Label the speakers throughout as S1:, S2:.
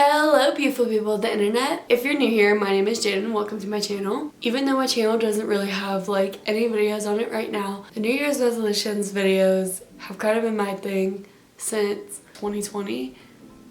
S1: Hello beautiful people of the internet. If you're new here, my name is Jaden. Welcome to my channel. Even though my channel doesn't really have like any videos on it right now, the New Year's resolutions videos have kind of been my thing since 2020,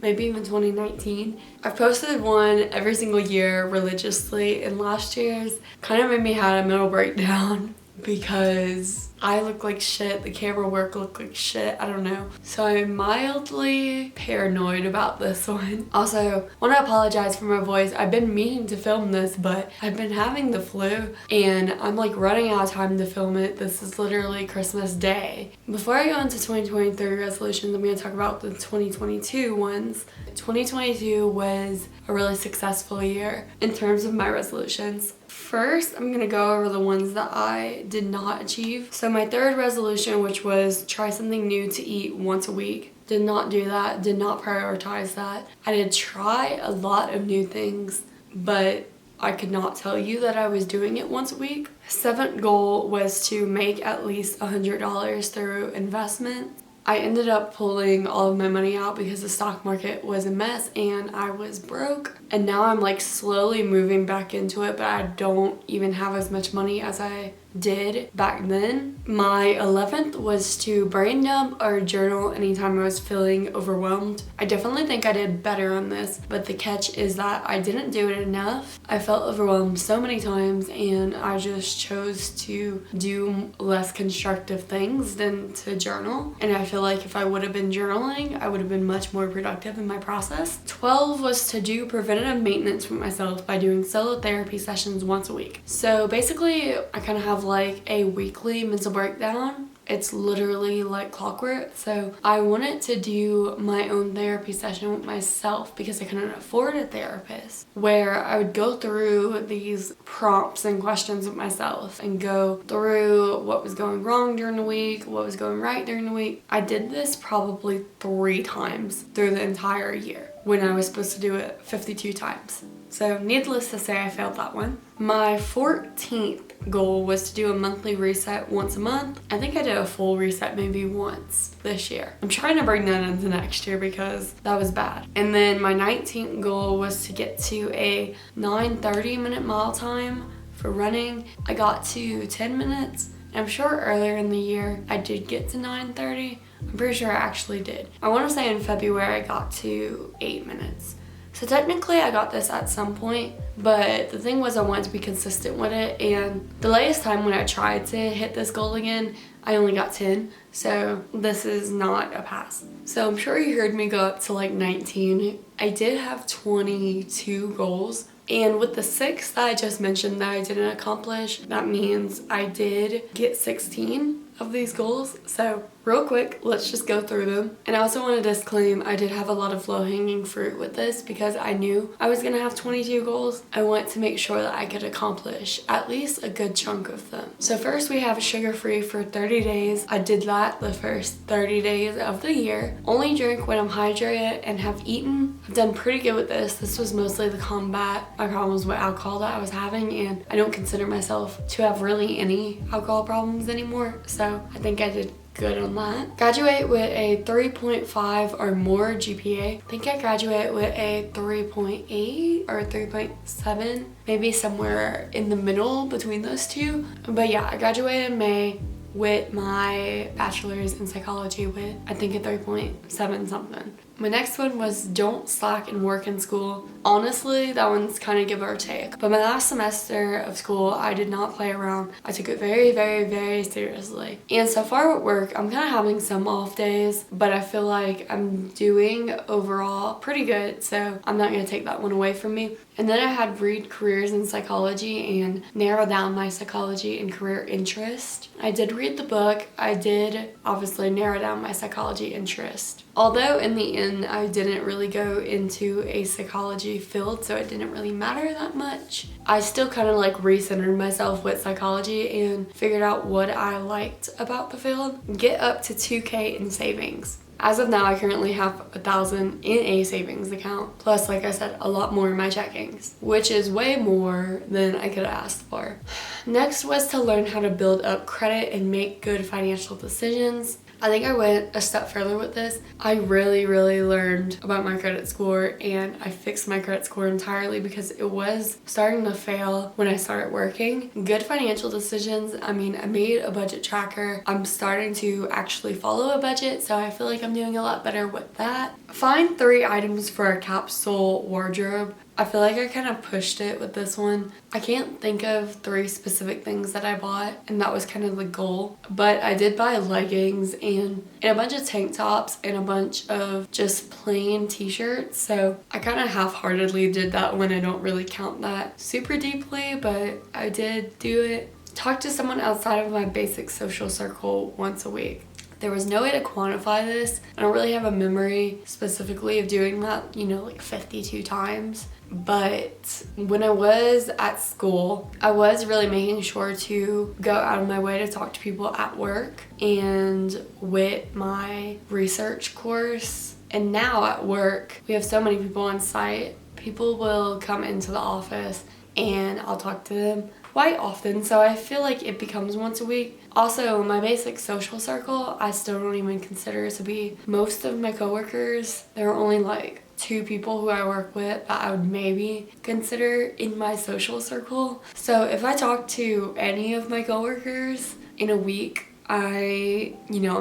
S1: maybe even 2019. I've posted one every single year religiously, and last year's kind of made me have a mental breakdown because I look like shit, the camera work looked like shit, I don't know. So I'm mildly paranoid about this one. Also, want to apologize for my voice. I've been meaning to film this, but I've been having the flu and I'm like running out of time to film it. This is literally Christmas Day. Before I go into 2023 resolutions, I'm going to talk about the 2022 ones. 2022 was a really successful year in terms of my resolutions. First, I'm going to go over the ones that I did not achieve. So my third resolution, which was try something new to eat once a week, did not do that, did not prioritize that. I did try a lot of new things, but I could not tell you that I was doing it once a week. Seventh goal was to make at least $100 through investment. I ended up pulling all of my money out because the stock market was a mess and I was broke. And now I'm like slowly moving back into it, but I don't even have as much money as I did back then. My 11th was to brain dump or journal anytime I was feeling overwhelmed. I definitely think I did better on this, but the catch is that I didn't do it enough. I felt overwhelmed so many times and I just chose to do less constructive things than to journal. And I feel like if I would have been journaling, I would have been much more productive in my process. 12 was to do preventative maintenance for myself by doing solo therapy sessions once a week. So basically, I kind of have like a weekly mental breakdown. It's literally like clockwork. So I wanted to do my own therapy session with myself because I couldn't afford a therapist, where I would go through these prompts and questions with myself and go through what was going wrong during the week, what was going right during the week. I did this probably 3 times through the entire year when I was supposed to do it 52 times. So needless to say, I failed that one. My 14th goal was to do a monthly reset once a month. I think I did a full reset maybe once this year. I'm trying to bring that into next year because that was bad. And then my 19th goal was to get to a 9:30-minute mile time for running. I got to 10 minutes. I'm sure earlier in the year I did get to 9:30. I'm pretty sure I actually did. I want to say in February I got to 8 minutes. So technically I got this at some point, but the thing was I wanted to be consistent with it, and the latest time when I tried to hit this goal again, I only got 10, so this is not a pass. So I'm sure you heard me go up to like 19. I did have 22 goals, and with the 6 that I just mentioned that I didn't accomplish, that means I did get 16 of these goals. So real quick, let's just go through them. And I also want to disclaim, I did have a lot of low-hanging fruit with this because I knew I was gonna have 22 goals. I want to make sure that I could accomplish at least a good chunk of them. So first we have sugar-free for 30 days. I did that the first 30 days of the year. Only drink when I'm hydrated and have eaten. I've done pretty good with this. This was mostly to combat my problems with alcohol that I was having, and I don't consider myself to have really any alcohol problems anymore. So I think I did good on that. Graduate with a 3.5 or more GPA. I think I graduated with a 3.8 or 3.7, maybe somewhere in the middle between those two. But yeah, I graduated in May with my bachelor's in psychology with I think a 3.7 something. My next one was don't slack and work in school. Honestly, that one's kind of give or take. But my last semester of school, I did not play around. I took it very, very, very seriously. And so far with work, I'm kind of having some off days, but I feel like I'm doing overall pretty good. So I'm not going to take that one away from me. And then I had read careers in psychology and narrow down my psychology and career interest. I did read the book. I did obviously narrow down my psychology interest. Although in the end, I didn't really go into a psychology field, so it didn't really matter that much. I still kind of like recentered myself with psychology and figured out what I liked about the field. Get up to 2K in savings. As of now, I currently have 1,000 in a savings account, plus, like I said, a lot more in my checkings, which is way more than I could have asked for. Next was to learn how to build up credit and make good financial decisions. I think I went a step further with this. I really learned about my credit score, and I fixed my credit score entirely because it was starting to fail when I started working. Good financial decisions. I mean, I made a budget tracker. I'm starting to actually follow a budget, so I feel like I'm doing a lot better with that. Find 3 items for a capsule wardrobe. I feel like I kind of pushed it with this one. I can't think of 3 specific things that I bought, and that was kind of the goal. But I did buy leggings and a bunch of tank tops and a bunch of just plain t-shirts. So I kind of half-heartedly did that one. I don't really count that super deeply, but I did do it. Talk to someone outside of my basic social circle once a week. There was no way to quantify this. I don't really have a memory specifically of doing that, you know, like 52 times. But when I was at school, I was really making sure to go out of my way to talk to people at work and with my research course. And now at work, we have so many people on site. People will come into the office and I'll talk to them quite often, so I feel like it becomes once a week. Also, my basic social circle, I still don't even consider to be most of my coworkers. There are only like 2 people who I work with that I would maybe consider in my social circle. So if I talk to any of my coworkers in a week, I'm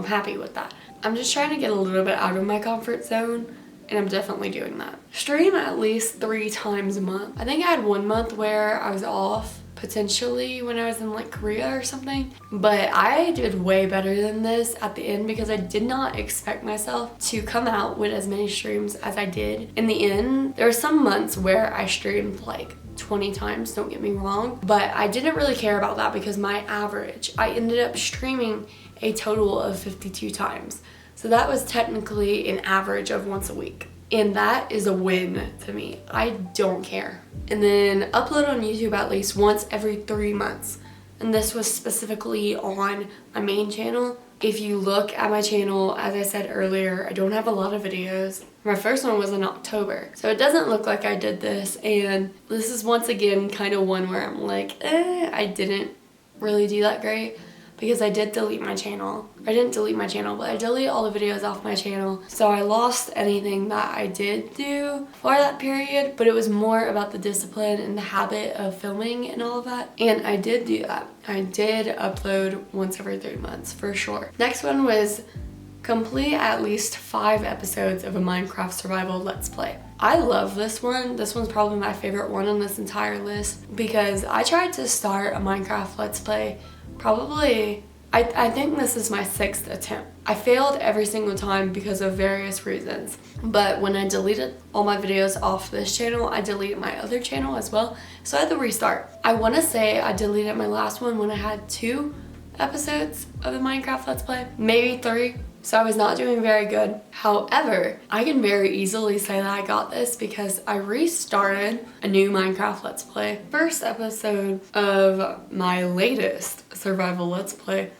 S1: happy with that. I'm just trying to get a little bit out of my comfort zone, and I'm definitely doing that. Stream at least 3 times a month. I think I had 1 month where I was off, potentially when I was in like Korea or something, but I did way better than this at the end because I did not expect myself to come out with as many streams as I did. In the end, there were some months where I streamed like 20 times, don't get me wrong, but I didn't really care about that because my average, I ended up streaming a total of 52 times. So that was technically an average of once a week. And that is a win to me. I don't care. And then upload on YouTube at least once every 3 months. And this was specifically on my main channel. If you look at my channel, as I said earlier, I don't have a lot of videos. My first one was in October. So it doesn't look like I did this. And this is once again kind of one where I'm like, I didn't really do that great. Because I did delete my channel. I didn't delete my channel, but I deleted all the videos off my channel. So I lost anything that I did do for that period, but it was more about the discipline and the habit of filming and all of that. And I did do that. I did upload once every 3 months for sure. Next one was complete at least 5 episodes of a Minecraft survival Let's Play. I love this one. This one's probably my favorite one on this entire list because I tried to start a Minecraft Let's Play probably, I think this is my 6th attempt. I failed every single time because of various reasons. But when I deleted all my videos off this channel, I deleted my other channel as well. So I had to restart. I want to say I deleted my last one when I had 2 episodes of the Minecraft Let's Play, maybe 3. So I was not doing very good. However, I can very easily say that I got this because I restarted a new Minecraft Let's Play. First episode of my latest survival Let's Play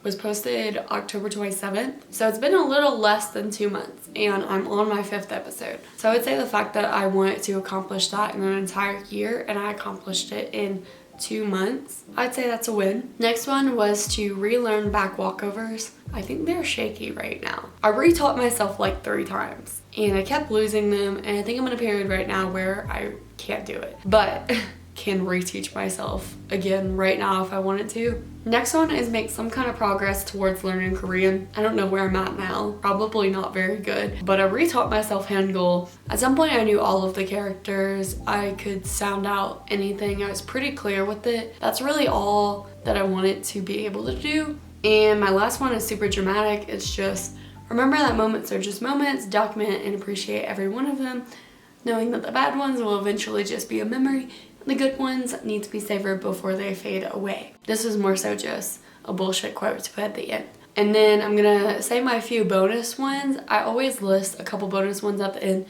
S1: was posted October 27th. So it's been a little less than 2 months and I'm on my 5th episode. So I would say the fact that I wanted to accomplish that in an entire year and I accomplished it in 2 months, I'd say that's a win. Next one was to relearn back walkovers. I think they're shaky right now. I retaught myself like 3 times and I kept losing them, and I think I'm in a period right now where I can't do it, but can reteach myself again right now if I wanted to. Next one is make some kind of progress towards learning Korean. I don't know where I'm at now, probably not very good, but I retaught myself Hangul. At some point I knew all of the characters, I could sound out anything, I was pretty clear with it. That's really all that I wanted to be able to do. And my last one is super dramatic. It's just remember that moments are just moments, document and appreciate every one of them, knowing that the bad ones will eventually just be a memory. The good ones need to be savored before they fade away. This is more so just a bullshit quote to put at the end. And then I'm gonna say my few bonus ones. I always list a couple bonus ones at the end,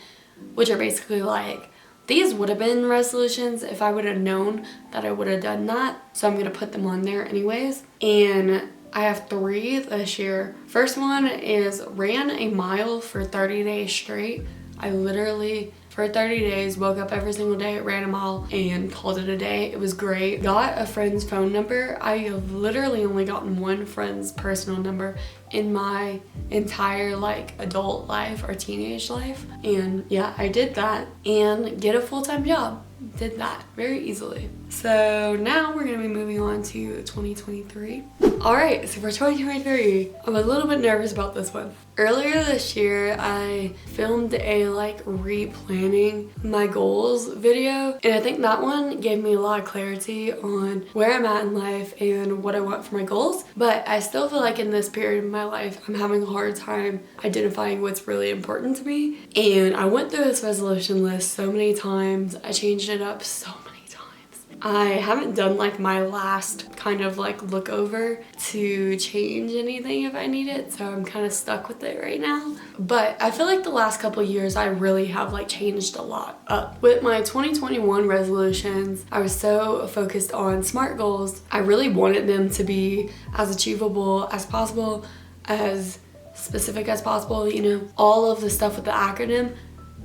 S1: which are basically like, these would have been resolutions if I would have known that I would have done that. So I'm gonna put them on there anyways. And I have 3 this year. First one is ran a mile for 30 days straight. I literally for 30 days, woke up every single day, ran a mile, and called it a day. It was great. Got a friend's phone number. I have literally only gotten one friend's personal number in my entire like adult life or teenage life. And yeah, I did that and get a full-time job. Did that very easily. So now we're gonna be moving on to 2023. All right, so for 2023, I'm a little bit nervous about this one. Earlier this year, I filmed a like replanning my goals video, and I think that one gave me a lot of clarity on where I'm at in life and what I want for my goals. But I still feel like in this period of my life, I'm having a hard time identifying what's really important to me. And I went through this resolution list so many times. I changed it up so many times. I haven't done like my last kind of like look over to change anything if I need it, so I'm kind of stuck with it right now. But I feel like the last couple years I really have like changed a lot up. With my 2021 resolutions, I was so focused on SMART goals. I really wanted them to be as achievable as possible, as specific as possible, you know, all of the stuff with the acronym.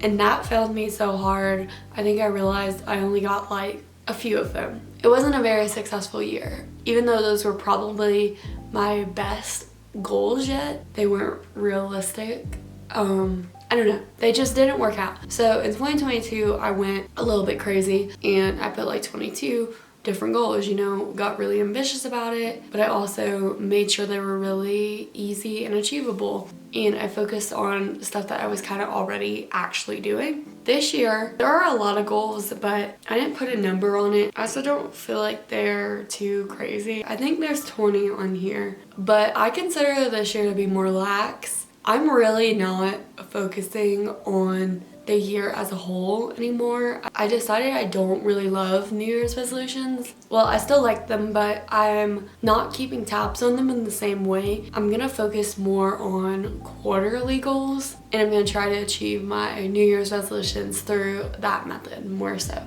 S1: And that failed me so hard. I think I realized I only got like a few of them. It wasn't a very successful year. Even though those were probably my best goals yet, they weren't realistic. I don't know. They just didn't work out. So in 2022, I went a little bit crazy and I put like 22 different goals, you know, got really ambitious about it, but I also made sure they were really easy and achievable. And I focused on stuff that I was kind of already actually doing. This year, there are a lot of goals, but I didn't put a number on it. I also don't feel like they're too crazy. I think there's 20 on here, but I consider this year to be more lax. I'm really not focusing on the year as a whole anymore. I decided I don't really love New Year's resolutions. Well, I still like them, but I'm not keeping tabs on them in the same way. I'm gonna focus more on quarterly goals, and I'm gonna try to achieve my New Year's resolutions through that method more so.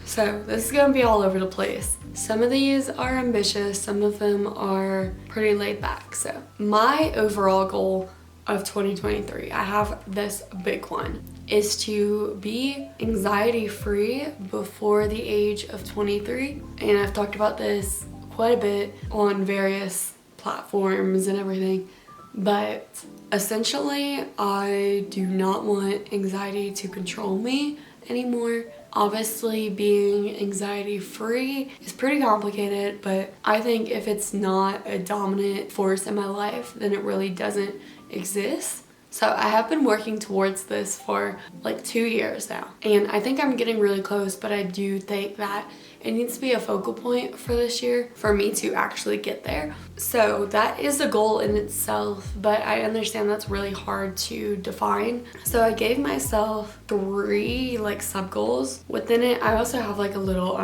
S1: So this is gonna be all over the place. Some of these are ambitious, some of them are pretty laid back. So my overall goal of 2023, I have this big one, is to be anxiety free before the age of 23. And I've talked about this quite a bit on various platforms and everything, but essentially I do not want anxiety to control me anymore. Obviously, being anxiety free is pretty complicated, but I think if it's not a dominant force in my life, then it really doesn't exist. So I have been working towards this for like 2 years now, and I think I'm getting really close, but I do think that it needs to be a focal point for this year for me to actually get there. So that is a goal in itself, but I understand that's really hard to define. So I gave myself 3 like sub goals. Within it, I also have like a little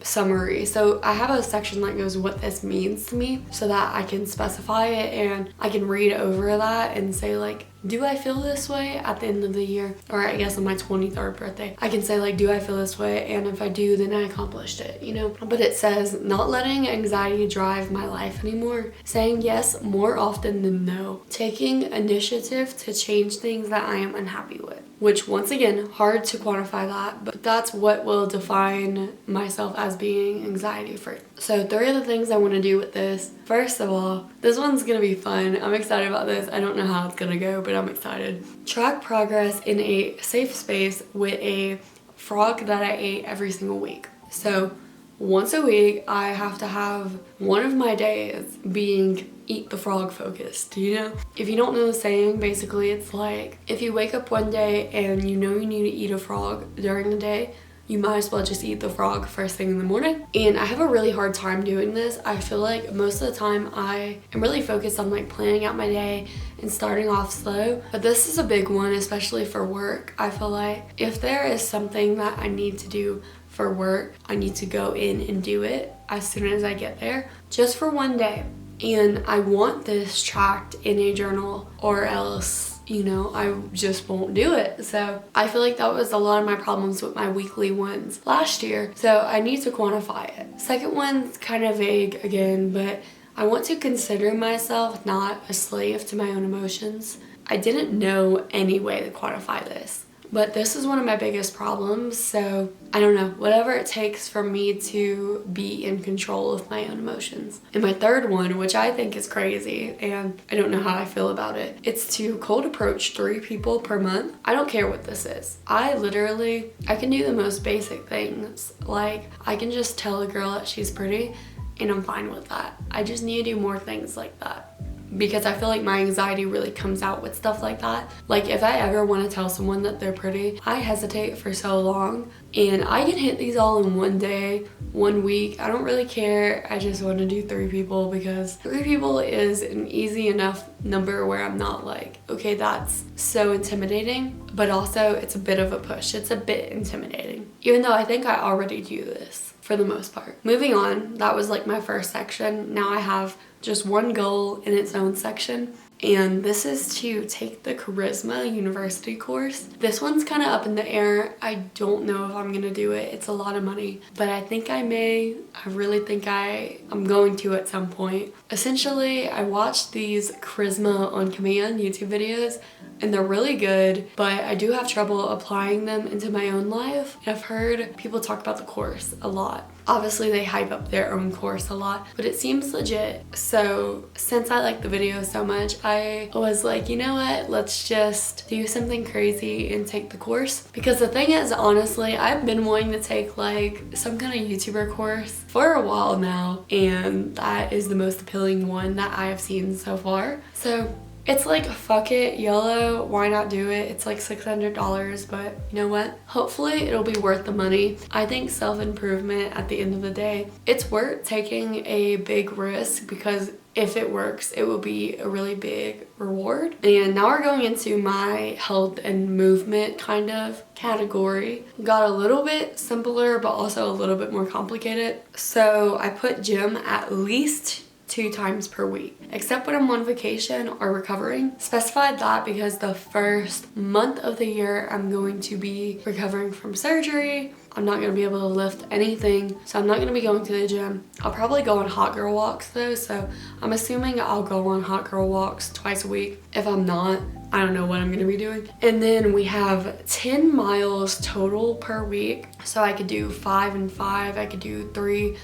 S1: summary. So I have a section that goes what this means to me so that I can specify it and I can read over that and say like, do I feel this way at the end of the year? Or I guess on my 23rd birthday, I can say like, do I feel this way? And if I do, then I accomplished it, you know? But it says not letting anxiety drive my life anymore, saying yes more often than no, taking initiative to change things that I am unhappy with. Which once again, hard to quantify that, but that's what will define myself as being anxiety free. So 3 of the things I want to do with this. First of all, this one's gonna be fun. I'm excited about this. I don't know how it's gonna go, but I'm excited. Track progress in a safe space with a frog that I ate every single week. So once a week, I have to have one of my days being eat the frog focused, you know? If you don't know the saying, basically it's like, if you wake up one day and you know you need to eat a frog during the day, you might as well just eat the frog first thing in the morning. And I have a really hard time doing this. I feel like most of the time I am really focused on like planning out my day and starting off slow. But this is a big one, especially for work. I feel like if there is something that I need to do for work, I need to go in and do it as soon as I get there, just for one day. And I want this tracked in a journal, or else, you know, I just won't do it. So I feel like that was a lot of my problems with my weekly ones last year. So I need to quantify it. Second one's kind of vague again, but I want to consider myself not a slave to my own emotions. I didn't know any way to quantify this, but this is one of my biggest problems. So I don't know, whatever it takes for me to be in control of my own emotions. And my third one, which I think is crazy and I don't know how I feel about it, it's to cold approach 3 people per month. I don't care what this is. I can do the most basic things. Like I can just tell a girl that she's pretty and I'm fine with that. I just need to do more things like that, because I feel like my anxiety really comes out with stuff like that. Like if I ever want to tell someone that they're pretty, I hesitate for so long, and I can hit these all in one day, 1 week. I don't really care. I just want to do 3 people because 3 people is an easy enough number where I'm not like, okay, that's so intimidating, but also it's a bit of a push. It's a bit intimidating, even though I think I already do this for the most part. Moving on, that was like my first section. Now I have just one goal in its own section, and this is to take the Charisma University course. This one's kind of up in the air. I don't know if I'm gonna do it. It's a lot of money, but I think I may. I really think I'm going to at some point. Essentially, I watched these Charisma on Command YouTube videos, and they're really good, but I do have trouble applying them into my own life. And I've heard people talk about the course a lot. Obviously they hype up their own course a lot, but it seems legit. So since I like the video so much, I was like, you know what, let's just do something crazy and take the course. Because the thing is, honestly, I've been wanting to take like some kind of YouTuber course for a while now, and that is the most appealing one that I have seen so far. So it's like, fuck it, YOLO, why not do it? It's like $600, but you know what? Hopefully it'll be worth the money. I think self-improvement at the end of the day, it's worth taking a big risk, because if it works, it will be a really big reward. And now we're going into my health and movement kind of category. Got a little bit simpler, but also a little bit more complicated. So I put gym at least 2 times per week, except when I'm on vacation or recovering. Specified that because the first month of the year I'm going to be recovering from surgery. I'm not going to be able to lift anything, so I'm not going to be going to the gym. I'll probably go on hot girl walks though, so I'm assuming I'll go on hot girl walks twice a week. If I'm not, I don't know what I'm going to be doing. And then we have 10 miles total per week, so I could do 5 and 5. I could do 3,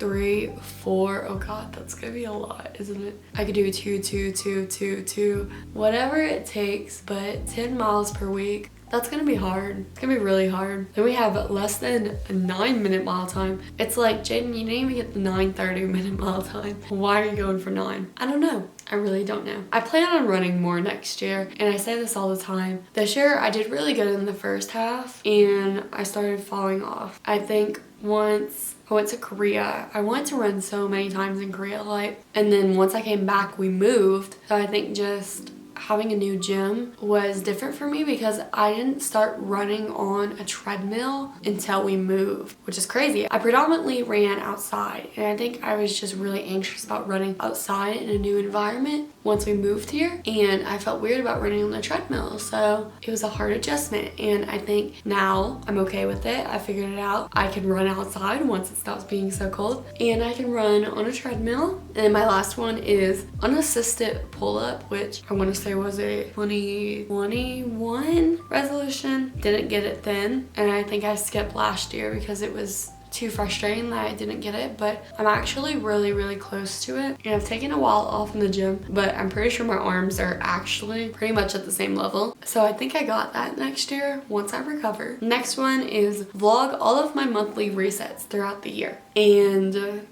S1: 4, oh god, that's gonna be a lot, isn't it? I could do 2, 2, 2, 2, 2, whatever it takes, but 10 miles per week, that's gonna be hard. It's gonna be really hard. Then we have less than a 9-minute mile time. It's like, Jaden, you didn't even get the 9:30-minute mile time. Why are you going for 9? I don't know. I really don't know. I plan on running more next year, and I say this all the time. This year I did really good in the first half, and I started falling off. I think once I went to Korea, I wanted to run so many times in Korea, like, and then once I came back, we moved. So I think just having a new gym was different for me, because I didn't start running on a treadmill until we moved, which is crazy. I predominantly ran outside, and I think I was just really anxious about running outside in a new environment once we moved here, and I felt weird about running on the treadmill, so it was a hard adjustment. And I think now I'm okay with it. I figured it out. I can run outside once it stops being so cold, and I can run on a treadmill. And my last one is unassisted pull-up, which I want to say was a 2021 resolution. Didn't get it then, and I think I skipped last year because it was too frustrating that I didn't get it, but I'm actually really close to it. And I've taken a while off in the gym, but I'm pretty sure my arms are actually pretty much at the same level. So I think I got that next year once I recover. Next one is vlog all of my monthly resets throughout the year. And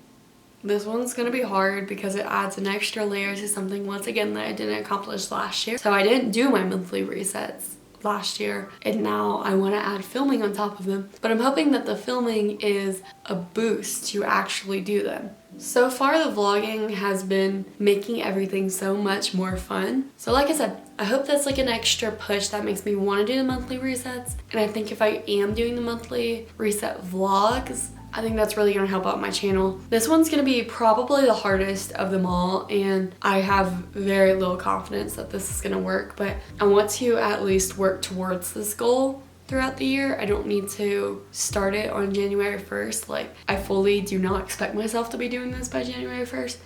S1: this one's gonna be hard because it adds an extra layer to something, once again, that I didn't accomplish last year. So I didn't do my monthly resets last year, and now I want to add filming on top of them, but I'm hoping that the filming is a boost to actually do them. So far the vlogging has been making everything so much more fun. So like I said, I hope that's like an extra push that makes me want to do the monthly resets, and I think if I am doing the monthly reset vlogs, I think that's really gonna help out my channel. This one's gonna be probably the hardest of them all, and I have very little confidence that this is gonna work, but I want to at least work towards this goal. throughout the year. I don't need to start it on January 1st. Like, I fully do not expect myself to be doing this by January 1st.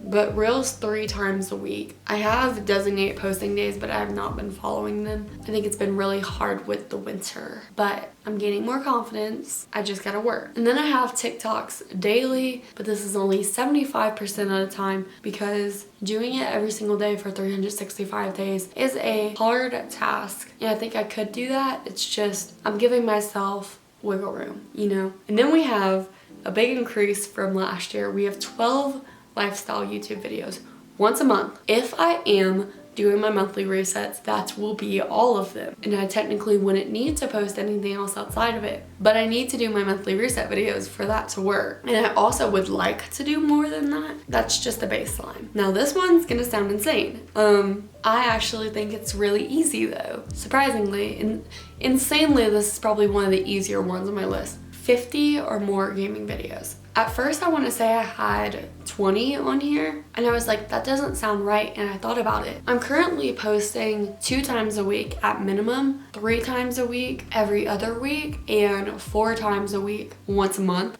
S1: But reels 3 times a week. I have designated posting days, but I have not been following them. I think it's been really hard with the winter, but I'm gaining more confidence. I just gotta work. And then I have TikToks daily, but this is only 75% of the time because doing it every single day for 365 days is a hard task. And I think I could do that. It's just, I'm giving myself wiggle room, you know? And then we have a big increase from last year. We have 12 lifestyle YouTube videos once a month. If I am doing my monthly resets, that will be all of them. And I technically wouldn't need to post anything else outside of it, but I need to do my monthly reset videos for that to work. And I also would like to do more than that. That's just the baseline. Now this one's gonna sound insane. I actually think it's really easy though. Surprisingly, and insanely, this is probably one of the easier ones on my list. 50 or more gaming videos. At first I want to say I had 20 on here and I was like, that doesn't sound right, and I thought about it. I'm currently posting 2 times a week at minimum, 3 times a week every other week, and 4 times a week once a month,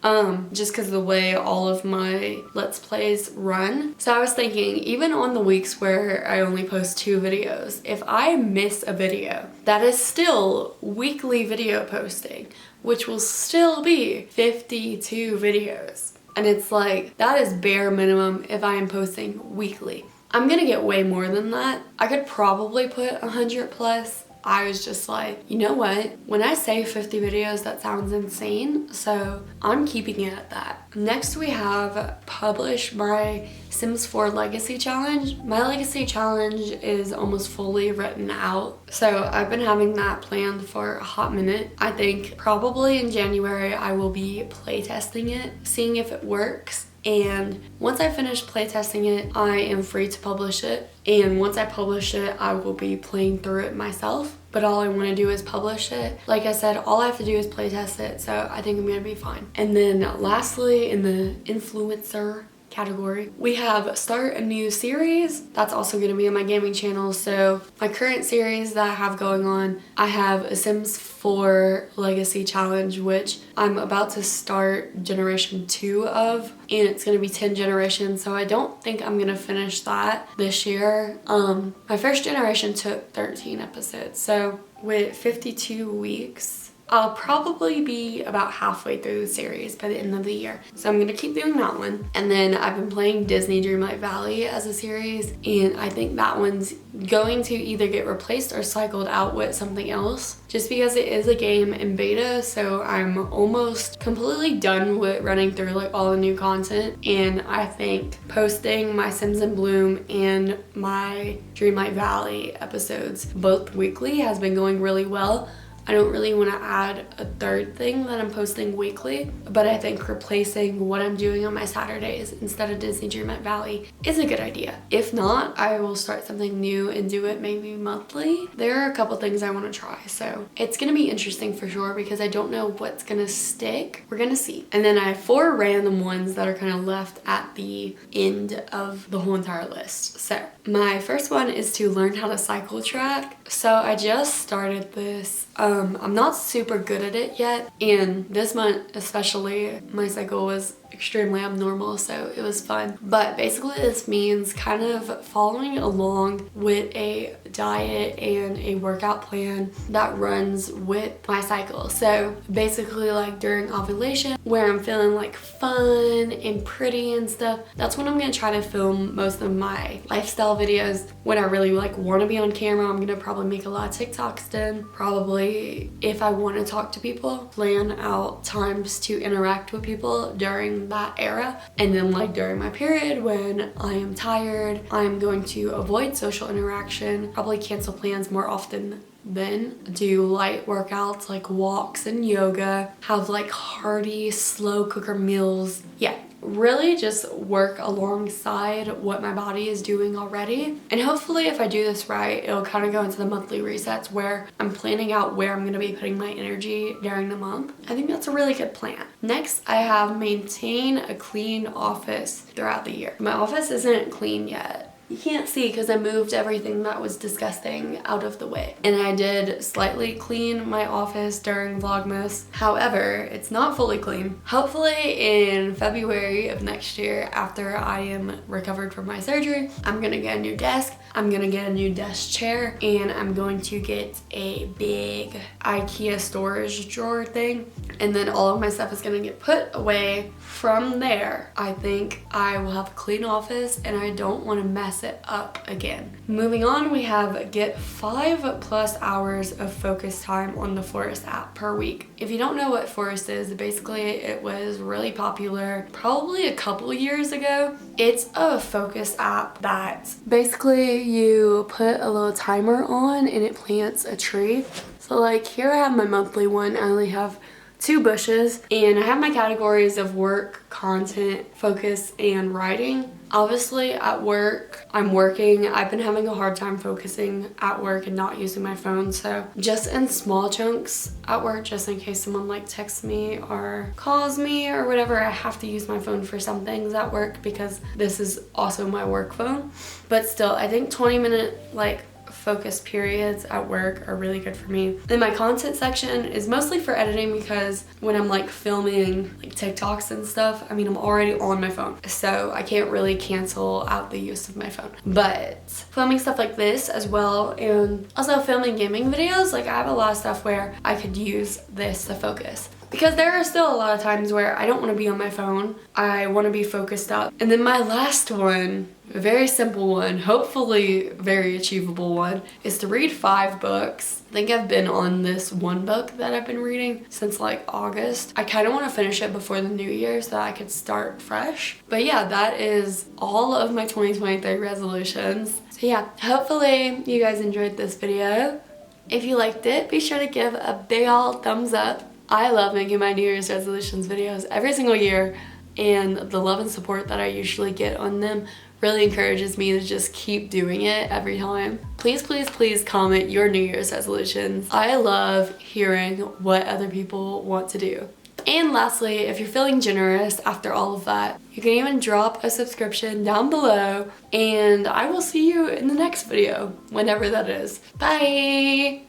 S1: just because of the way all of my Let's Plays run. So I was thinking, even on the weeks where I only post 2 videos, if I miss a video, that is still weekly video posting, which will still be 52 videos. And it's like, that is bare minimum if I am posting weekly. I'm gonna get way more than that. I could probably put 100 plus. I was just like, you know what? When I say 50 videos, that sounds insane. So I'm keeping it at that. Next we have publish my Sims 4 Legacy Challenge. My Legacy Challenge is almost fully written out. So I've been having that planned for a hot minute. I think probably in January I will be playtesting it, seeing if it works. And once I finish playtesting it, I am free to publish it. And once I publish it, I will be playing through it myself. But all I want to do is publish it. Like I said, all I have to do is playtest it, so I think I'm gonna be fine. And then lastly, in the influencer category, we have start a new series. That's also going to be on my gaming channel. So my current series that I have going on, I have a Sims 4 Legacy Challenge, which I'm about to start generation 2 of, and it's going to be 10 generations, so I don't think I'm going to finish that this year. My first generation took 13 episodes, so with 52 weeks, I'll probably be about halfway through the series by the end of the year. So I'm gonna keep doing that one. And then I've been playing Disney Dreamlight Valley as a series, and I think that one's going to either get replaced or cycled out with something else, just because it is a game in beta. So I'm almost completely done with running through like all the new content. And I think posting my Sims in Bloom and my Dreamlight Valley episodes both weekly has been going really well. I don't really want to add a third thing that I'm posting weekly, but I think replacing what I'm doing on my Saturdays instead of Disney Dreamlight Valley is a good idea. If not, I will start something new and do it maybe monthly. There are a couple things I want to try, so it's going to be interesting for sure because I don't know what's going to stick. We're going to see. And then I have 4 random ones that are kind of left at the end of the whole entire list. So my first one is to learn how to cycle track. So I just started this. I'm not super good at it yet, and this month especially my cycle was extremely abnormal, so it was fun. But basically this means kind of following along with a diet and a workout plan that runs with my cycle. So basically like during ovulation, where I'm feeling like fun and pretty and stuff, that's when I'm gonna try to film most of my lifestyle videos. When I really like want to be on camera, I'm gonna probably make a lot of TikToks then. Probably if I want to talk to people, plan out times to interact with people during that era. And then like during my period when I am tired, I'm going to avoid social interaction, probably cancel plans more often then, do light workouts like walks and yoga, have like hearty slow cooker meals. Yeah, really just work alongside what my body is doing already. And hopefully if I do this right, it'll kind of go into the monthly resets where I'm planning out where I'm going to be putting my energy during the month. I think that's a really good plan. Next, I have maintain a clean office throughout the year. My office isn't clean yet. You can't see because I moved everything that was disgusting out of the way. And I did slightly clean my office during Vlogmas. However, it's not fully clean. Hopefully in February of next year, after I am recovered from my surgery, I'm gonna get a new desk, I'm gonna get a new desk chair, and I'm going to get a big IKEA storage drawer thing. And then all of my stuff is gonna get put away. From there, I think I will have a clean office and I don't want to mess it up again. Moving on, we have get 5+ hours of focus time on the Forest app per week. If you don't know what Forest is, basically it was really popular probably a couple years ago. It's a focus app that basically you put a little timer on and it plants a tree. So like here I have my monthly one. I only have 2 bushes and I have my categories of work, content, focus, and writing. Obviously at work, I'm working. I've been having a hard time focusing at work and not using my phone, so just in small chunks at work, just in case someone like texts me or calls me or whatever, I have to use my phone for some things at work because this is also my work phone. But still, I think 20-minute like focus periods at work are really good for me. Then my content section is mostly for editing because when I'm like filming like TikToks and stuff, I mean I'm already on my phone, so I can't really cancel out the use of my phone. But filming stuff like this as well, and also filming gaming videos, like I have a lot of stuff where I could use this to focus. Because there are still a lot of times where I don't want to be on my phone. I want to be focused up. And then my last one, a very simple one, hopefully very achievable one, is to read 5 books. I think I've been on this one book that I've been reading since like August. I kind of want to finish it before the new year so that I could start fresh. But yeah, that is all of my 2023 resolutions. So yeah, hopefully you guys enjoyed this video. If you liked it, be sure to give a big ol' thumbs up. I love making my New Year's resolutions videos every single year, and the love and support that I usually get on them really encourages me to just keep doing it every time. Please, please, please comment your New Year's resolutions. I love hearing what other people want to do. And lastly, if you're feeling generous after all of that, you can even drop a subscription down below, and I will see you in the next video, whenever that is. Bye!